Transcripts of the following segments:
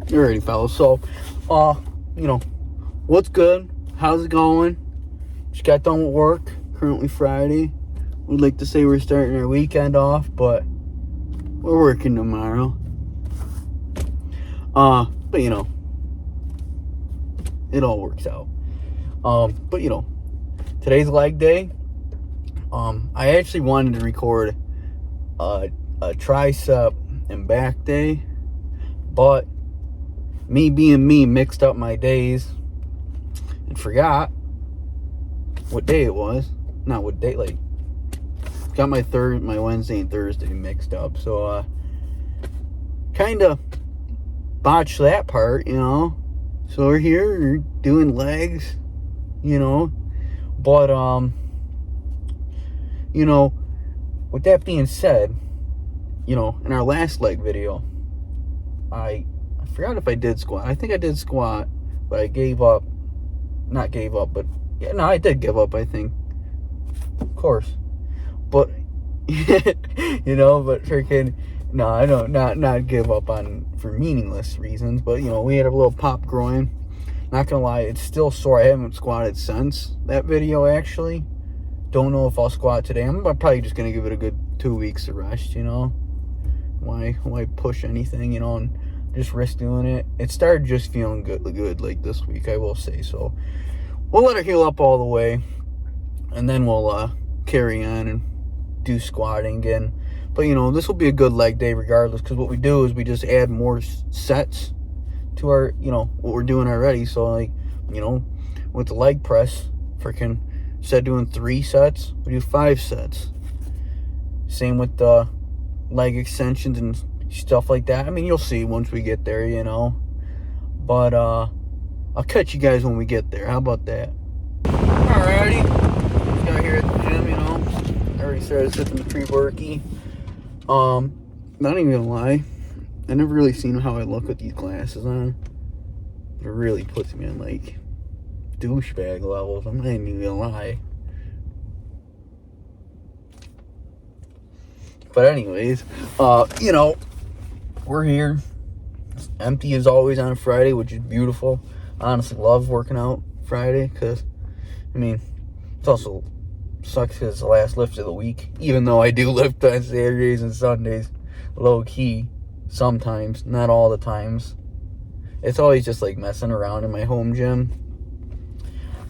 Alrighty, fellas. So, you know, what's good? How's it going? Just got done with work. Currently Friday. We'd like to say we're starting our weekend off, but we're working tomorrow. But you know, it all works out. But you know, today's leg day. I actually wanted to record a tricep and back day, but me being me mixed up my days and forgot what day it was. Not what day, like, got my Wednesday and Thursday mixed up. So, kind of botched that part, you know. So we're here, we're doing legs, you know. But, you know, with that being said, you know, in our last leg video, I forgot if I did squat. I think I did squat, but I gave up. Not gave up, but yeah, no, I did give up, I think. Of course. But, you know, but freaking, no, I don't, not give up on, for meaningless reasons, but, you know, we had a little pop groin. Not gonna lie, it's still sore. I haven't squatted since that video, actually. Don't know if I'll squat today. I'm probably just gonna give it a good 2 weeks of rest, you know. Why push anything, you know, and just risk doing it. It started just feeling good like this week, I will say. So we'll let it heal up all the way, and then we'll carry on and do squatting again. But you know, this will be a good leg day regardless, because what we do is we just add more sets to our, you know, what we're doing already. So like, you know, with the leg press, freaking, instead of doing 3 sets, we do 5 sets. Same with the leg extensions and stuff like that. I mean, you'll see once we get there, you know. But I'll catch you guys when we get there. How about that? Alrighty, just got here at the gym, you know. I already started sipping the pre-worky. Not even gonna lie, I never really seen how I look with these glasses on. It really puts me in like douchebag levels. I'm not even gonna lie. But anyways, you know, we're here. It's empty as always on a Friday, which is beautiful. I honestly love working out Friday, because, I mean, it's also sucks because it's the last lift of the week. Even though I do lift on Saturdays and Sundays, low key, sometimes, not all the times. It's always just like messing around in my home gym.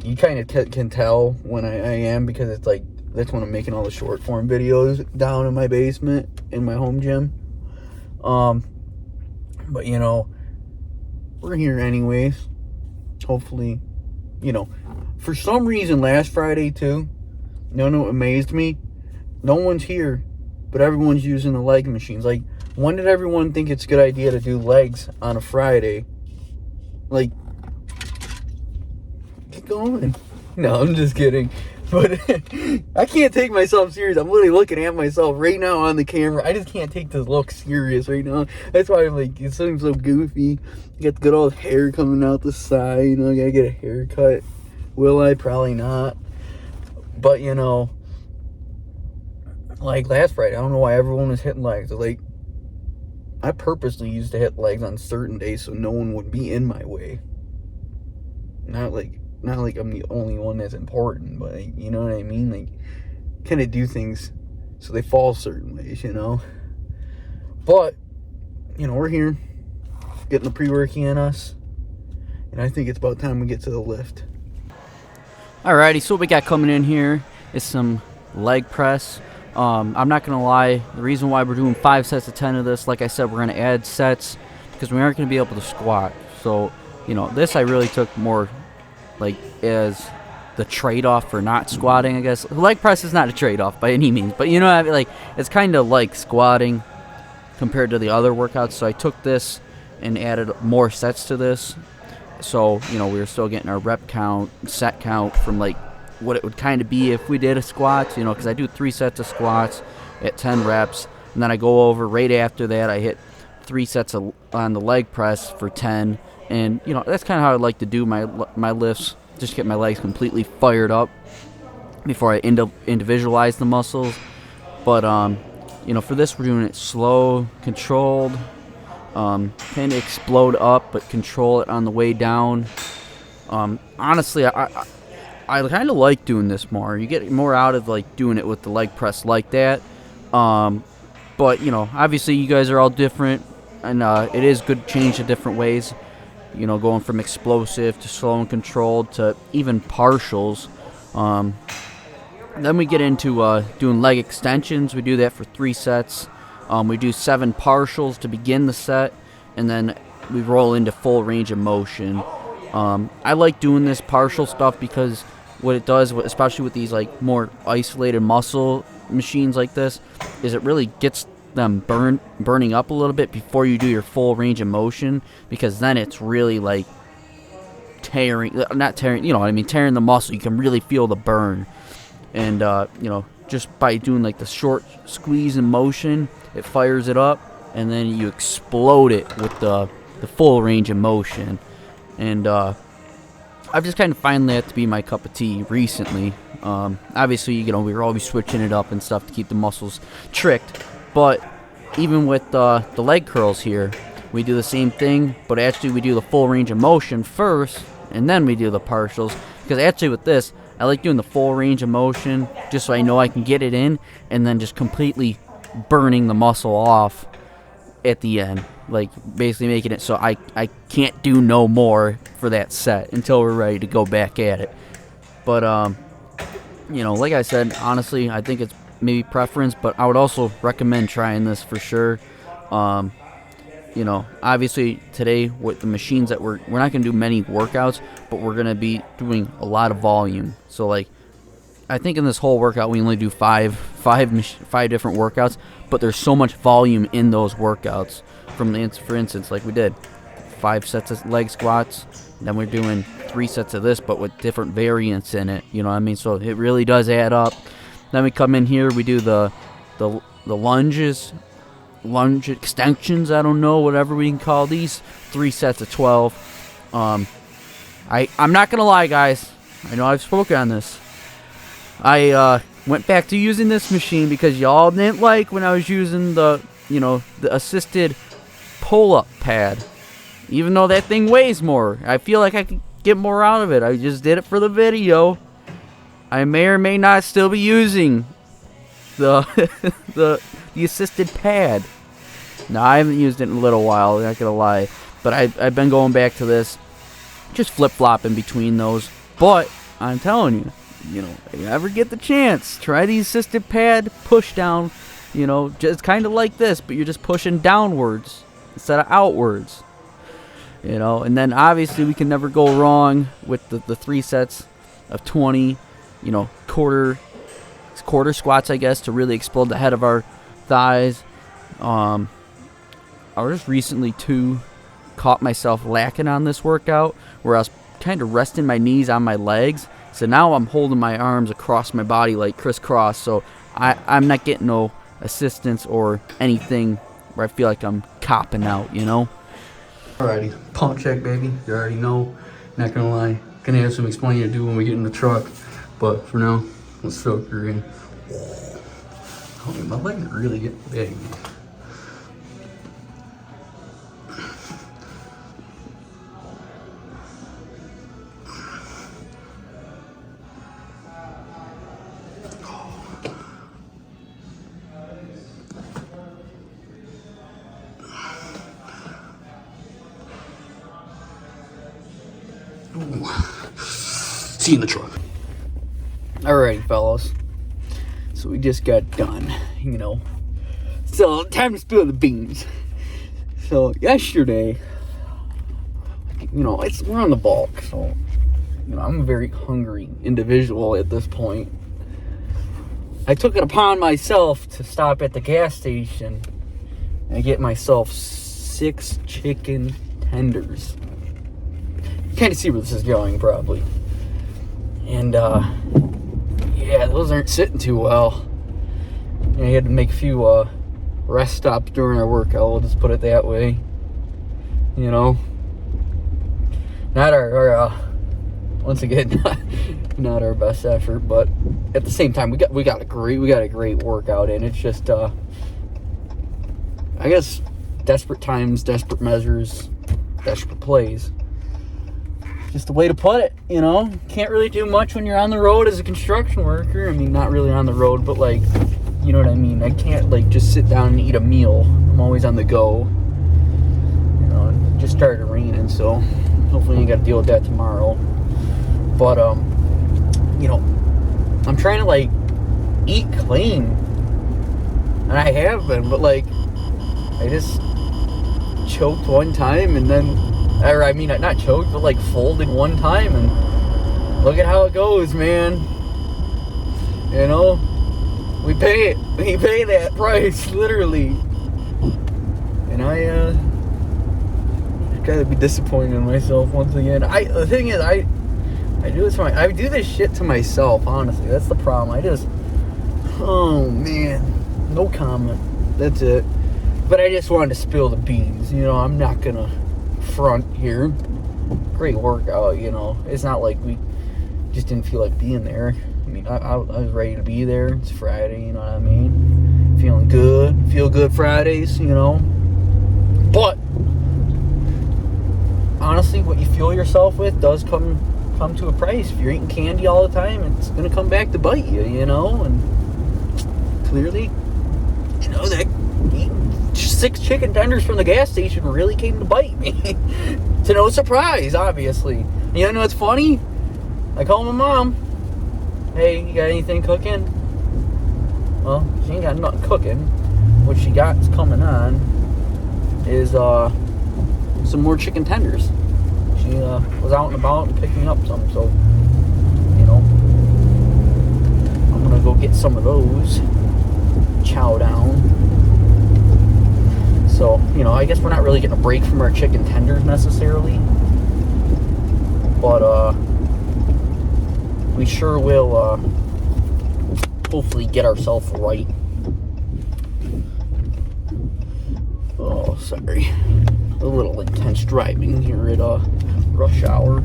You kind of can tell when I am, because it's like, that's when I'm making all the short form videos down in my basement in my home gym. But you know, we're here anyways. Hopefully, you know, for some reason last Friday too, you know what amazed me? No one's here, but everyone's using the leg machines. Like, when did everyone think it's a good idea to do legs on a Friday? Like, get going. No, I'm just kidding. But I can't take myself serious. I'm literally looking at myself right now on the camera. I just can't take this look serious right now. That's why I'm like, it seems so goofy. You got the good old hair coming out the side. You know, I gotta get a haircut. Will I? Probably not. But, you know, like last Friday, I don't know why everyone was hitting legs. Like, I purposely used to hit legs on certain days so no one would be in my way. Not like I'm the only one that's important, but like, you know what I mean? Like, kind of do things so they fall certain ways, you know? But, you know, we're here, getting the pre-worky in us, and I think it's about time we get to the lift. Alrighty, so what we got coming in here is some leg press. I'm not going to lie, the reason why we're doing 5 sets of 10 of this, like I said, we're going to add sets, because we aren't going to be able to squat. So, you know, this I really took more like as the trade-off for not squatting, I guess. Leg press is not a trade-off by any means, but you know, I mean, like, it's kind of like squatting compared to the other workouts. So I took this and added more sets to this. So, you know, we were still getting our rep count, set count from like what it would kind of be if we did a squat, you know, because I do 3 sets of squats at 10 reps, and then I go over right after that, I hit 3 sets on the leg press for 10. And, you know, that's kind of how I like to do my lifts, just get my legs completely fired up before I individualize the muscles. But, you know, for this, we're doing it slow, controlled, kind of explode up but control it on the way down. Honestly, I kind of like doing this more. You get more out of like doing it with the leg press like that. But you know, obviously you guys are all different, and it is good to change to different ways. You know, going from explosive to slow and controlled to even partials. Then we get into doing leg extensions. We do that for 3 sets. We do 7 partials to begin the set, and then we roll into full range of motion. I like doing this partial stuff because what it does, especially with these like more isolated muscle machines like this, is it really gets them burning up a little bit before you do your full range of motion, because then it's really like tearing the muscle. You can really feel the burn. And you know, just by doing like the short squeeze and motion, it fires it up, and then you explode it with the full range of motion. And I've just kind of found that to be my cup of tea recently. Obviously, you know, we were always switching it up and stuff to keep the muscles tricked. But even with the leg curls here, we do the same thing, but actually we do the full range of motion first, and then we do the partials. Because actually with this, I like doing the full range of motion just so I know I can get it in, and then just completely burning the muscle off at the end. Like basically making it so I can't do no more for that set until we're ready to go back at it. But you know, like I said, honestly, I think it's maybe preference, but I would also recommend trying this for sure. You know, obviously today with the machines that we're not going to do many workouts, but we're going to be doing a lot of volume. So like, I think in this whole workout we only do five different workouts, but there's so much volume in those workouts. For instance, like we did 5 sets of leg squats, then we're doing 3 sets of this, but with different variants in it. You know what I mean? So it really does add up. Then we come in here, we do the lunges. Lunge extensions, I don't know, whatever we can call these. 3 sets of 12. I'm not gonna lie, guys, I know I've spoken on this. I went back to using this machine because y'all didn't like when I was using the assisted pull-up pad. Even though that thing weighs more, I feel like I could get more out of it. I just did it for the video. I may or may not still be using the assisted pad. Now, I haven't used it in a little while, not gonna lie, but I've been going back to this, just flip-flopping between those. But I'm telling you, you know, if you ever get the chance, try the assisted pad push down. You know, just kind of like this, but you're just pushing downwards instead of outwards. You know, and then obviously we can never go wrong with the 3 sets of 20. You know, quarter squats, I guess, to really explode the head of our thighs. I just recently too caught myself lacking on this workout, where I was kind of resting my knees on my legs. So now I'm holding my arms across my body like crisscross. So I'm not getting no assistance or anything where I feel like I'm copping out, you know. Alrighty, pump check, baby. You already know. Not gonna lie, gonna have some explaining to do when we get in the truck. But for now, let's soak her in. Oh, my legs really get big. Ooh. See you in the truck. Alrighty, fellas. So we just got done, you know. So time to spill the beans. So yesterday, you know, we're on the bulk, so you know, I'm a very hungry individual at this point. I took it upon myself to stop at the gas station and get myself 6 chicken tenders. You kind of see where this is going, probably. And yeah, those aren't sitting too well. You know, you had to make a few rest stops during our workout, we'll just put it that way. You know, not our once again, not our best effort, but at the same time, we got a great workout in. It's just I guess desperate times, desperate measures, desperate plays. Just the way to put it, you know? Can't really do much when you're on the road as a construction worker. I mean, not really on the road, but like, you know what I mean? I can't like just sit down and eat a meal. I'm always on the go. You know, it just started raining, so hopefully you ain't got to deal with that tomorrow. But, you know, I'm trying to like eat clean. And I have been, but like, I just choked one time and then, or I mean, not choked, but like folded one time, and look at how it goes, man. You know, we pay that price, literally. And I gotta be disappointed in myself once again. The thing is, I do this shit to myself, honestly. That's the problem. Oh man, no comment. That's it. But I just wanted to spill the beans. You know, I'm not gonna front here. Great workout, you know. It's not like we just didn't feel like being there. I mean, I was ready to be there. It's Friday, you know what I mean? Feeling good. Feel good Fridays, you know. But honestly, what you fuel yourself with does come to a price. If you're eating candy all the time, it's gonna come back to bite you, you know. And clearly, you know, that eating 6 chicken tenders from the gas station really came to bite me. To no surprise, obviously. You know what's funny? I call my mom. Hey, you got anything cooking? Well, she ain't got nothing cooking. What she got is coming on is some more chicken tenders. She was out and about and picking up some, so, you know, I'm gonna go get some of those. Chow down. So, you know, I guess we're not really getting a break from our chicken tenders necessarily. But, we sure will, hopefully get ourselves right. Oh, sorry. A little intense driving here at, rush hour.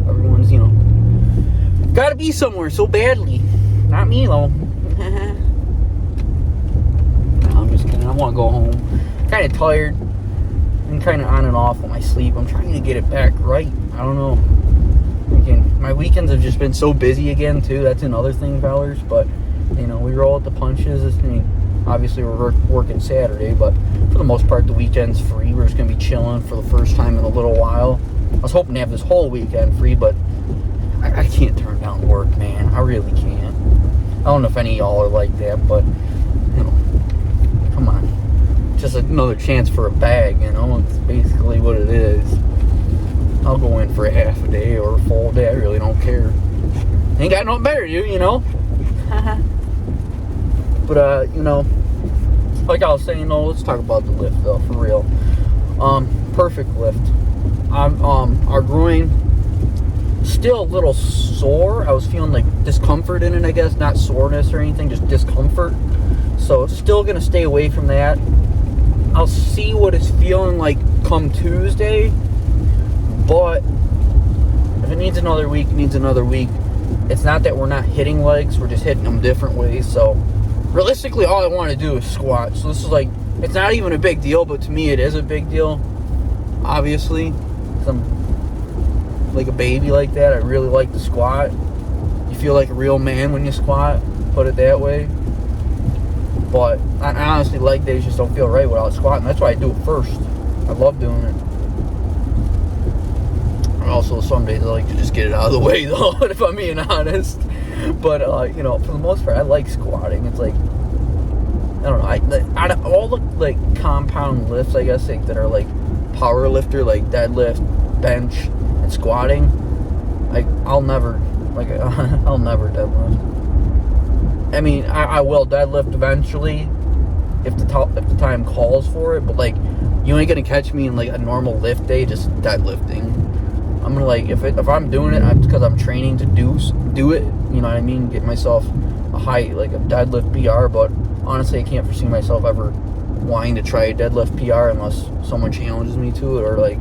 Everyone's, you know, gotta be somewhere so badly. Not me, though. No, I'm just kidding. I want to go home. Kind of tired. I'm kind of on and off on my sleep. I'm trying to get it back right. I don't know. My weekends have just been so busy again, too. That's another thing, fellers. But, you know, we roll at the punches. I mean, obviously, we're working Saturday, but for the most part, the weekend's free. We're just going to be chilling for the first time in a little while. I was hoping to have this whole weekend free, but I can't turn down work, man. I really can't. I don't know if any of y'all are like that, but, you know, come on. Just another chance for a bag, you know. It's basically what it is. I'll go in for a half a day or a full day. I really don't care. Ain't got nothing better to do, you know. But, you know, like I was saying, though, let's talk about the lift, though, for real. Perfect lift. Our groin, still a little sore. I was feeling like discomfort in it, I guess. Not soreness or anything, just discomfort. So, still going to stay away from that. I'll see what it's feeling like come Tuesday. But if it needs another week, it needs another week. It's not that we're not hitting legs. We're just hitting them different ways. So, realistically, all I want to do is squat. So, this is like, it's not even a big deal. But to me, it is a big deal. Obviously. Because I'm like a baby like that. I really like to squat. You feel like a real man when you squat. Put it that way. But I honestly, leg days just don't feel right without squatting. That's why I do it first. I love doing it. And also, some days I like to just get it out of the way, though, if I'm being honest. But, you know, for the most part, I like squatting. It's like, I don't know. Out of all the, like, compound lifts, I guess, like, that are, like, power lifter, like deadlift, bench, and squatting, like, I'll never deadlift. I mean, I will deadlift eventually if the time calls for it, but like, you ain't gonna catch me in like a normal lift day just deadlifting. I'm gonna like, if I'm doing it, it's because I'm training to do it. You know what I mean? Get myself a height like a deadlift PR. But honestly, I can't foresee myself ever wanting to try a deadlift PR unless someone challenges me to it, or like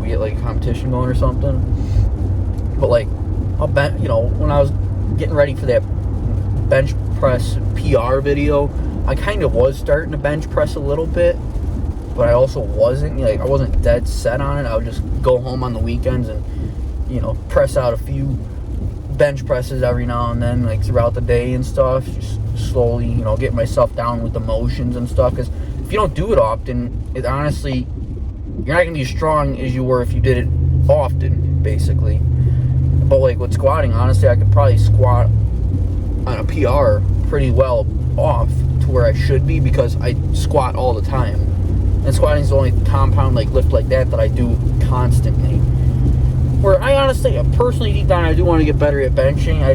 we get like a competition going or something. But like, I'll bet, you know, when I was getting ready for that bench press PR video, I kind of was starting to bench press a little bit, but I also wasn't. Like, I wasn't dead set on it. I would just go home on the weekends and, you know, press out a few bench presses every now and then, like throughout the day and stuff. Just slowly, you know, get myself down with the motions and stuff. Because if you don't do it often, it honestly, you're not going to be as strong as you were if you did it often, basically. But like with squatting, honestly, I could probably squat on a PR pretty well off to where I should be, because I squat all the time. And squatting is the only compound like lift like that I do constantly. Where I honestly, personally, deep down, I do want to get better at benching. I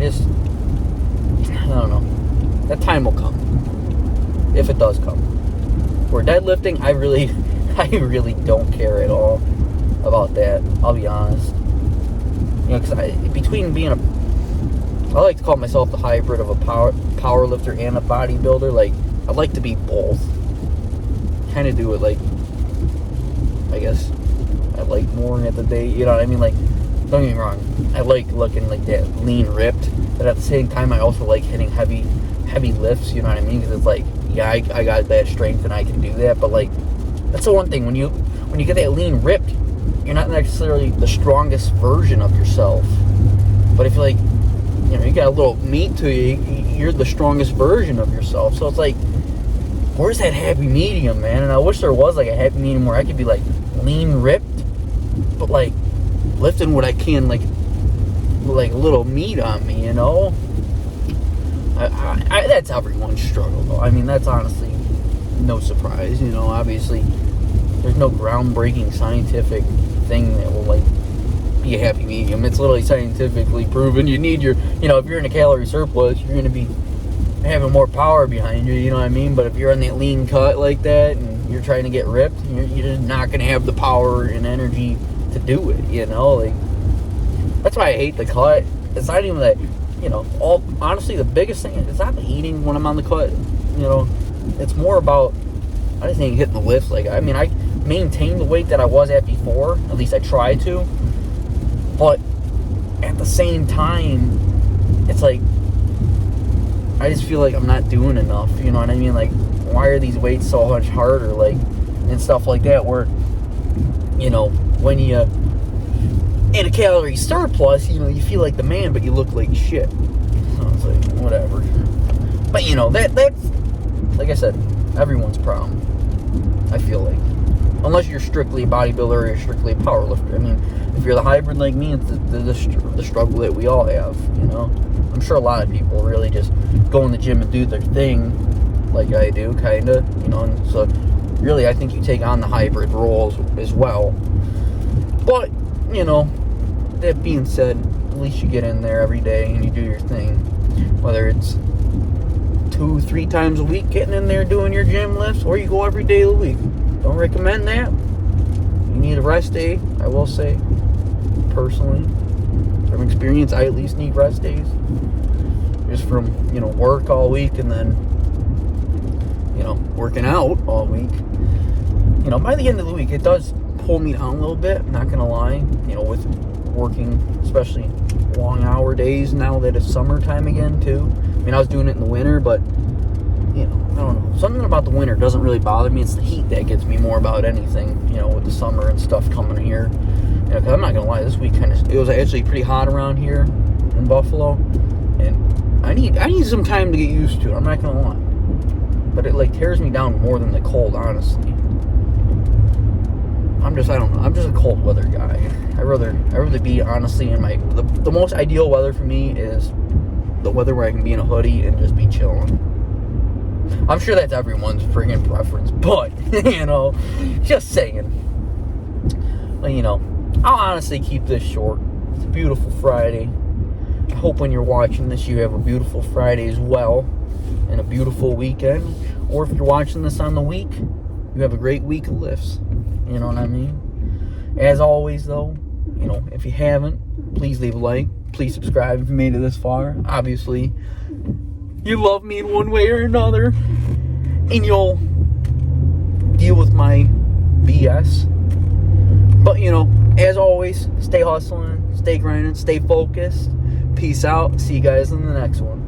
don't know. That time will come, if it does come. Where deadlifting, I really don't care at all about that. I'll be honest. You know, because between being I like to call myself the hybrid of a power lifter and a bodybuilder. Like, I like to be both. Kind of do it like, I guess, I like more at the day. You know what I mean? Like, don't get me wrong. I like looking like that lean ripped, but at the same time, I also like hitting heavy lifts. You know what I mean? Because it's like, yeah, I got that strength and I can do that. But like, that's the one thing, when you get that lean ripped, you're not necessarily the strongest version of yourself. But if you're like, you know, you got a little meat to you, you're the strongest version of yourself. So it's like, where's that happy medium, man? And I wish there was like a happy medium where I could be like lean ripped, but like lifting what I can, like a little meat on me, you know? That's everyone's struggle, though. I mean, that's honestly no surprise, you know? Obviously, there's no groundbreaking scientific thing that will like be a happy medium. It's literally scientifically proven. You need your, you know, if you're in a calorie surplus, you're going to be having more power behind you, you know what I mean? But if you're on that lean cut like that and you're trying to get ripped, you're just not going to have the power and energy to do it, you know? Like, that's why I hate the cut. It's not even that, you know, honestly, the biggest thing, it's not the eating when I'm on the cut, you know? It's more about, I just think, hitting the lifts. Like, I mean, I maintain the weight that I was at before, at least I try to, but at the same time, it's like, I just feel like I'm not doing enough, you know what I mean? Like, why are these weights so much harder, like, and stuff like that, where, you know, when you in a calorie surplus, you know, you feel like the man, but you look like shit. So it's like, whatever. But, you know, that's, like I said, everyone's problem, I feel like. Unless you're strictly a bodybuilder or you're strictly a powerlifter. I mean, if you're the hybrid like me, it's the struggle that we all have, you know? I'm sure a lot of people really just go in the gym and do their thing, like I do, kind of, you know? And so, really, I think you take on the hybrid roles as well. But, you know, that being said, at least you get in there every day and you do your thing. Whether it's 2-3 times a week getting in there doing your gym lifts, or you go every day of the week. Don't recommend that. You need a rest day, I will say, personally. From experience, I at least need rest days. Just from, you know, work all week and then, you know, working out all week. You know, by the end of the week, it does pull me down a little bit, not gonna lie. You know, with working, especially long hour days now that it's summertime again, too. I mean, I was doing it in the winter, but, you know, I don't know. Something about the winter doesn't really bother me. It's the heat that gets me more about anything, you know, with the summer and stuff coming here. You know, 'cause I'm not gonna lie, this week it was actually pretty hot around here in Buffalo, and I need some time to get used to it. I'm not gonna lie, but it like tears me down more than the cold, honestly. I don't know. I'm just a cold weather guy. I rather be honestly in the most ideal weather for me is the weather where I can be in a hoodie and just be chilling. I'm sure that's everyone's friggin' preference, but, you know, just saying. But, you know, I'll honestly keep this short. It's a beautiful Friday. I hope when you're watching this, you have a beautiful Friday as well, and a beautiful weekend. Or if you're watching this on the week, you have a great week of lifts. You know what I mean? As always, though, you know, if you haven't, please leave a like. Please subscribe if you made it this far. Obviously, you love me in one way or another, and you'll deal with my BS. But, you know, as always, stay hustling, stay grinding, stay focused. Peace out. See you guys in the next one.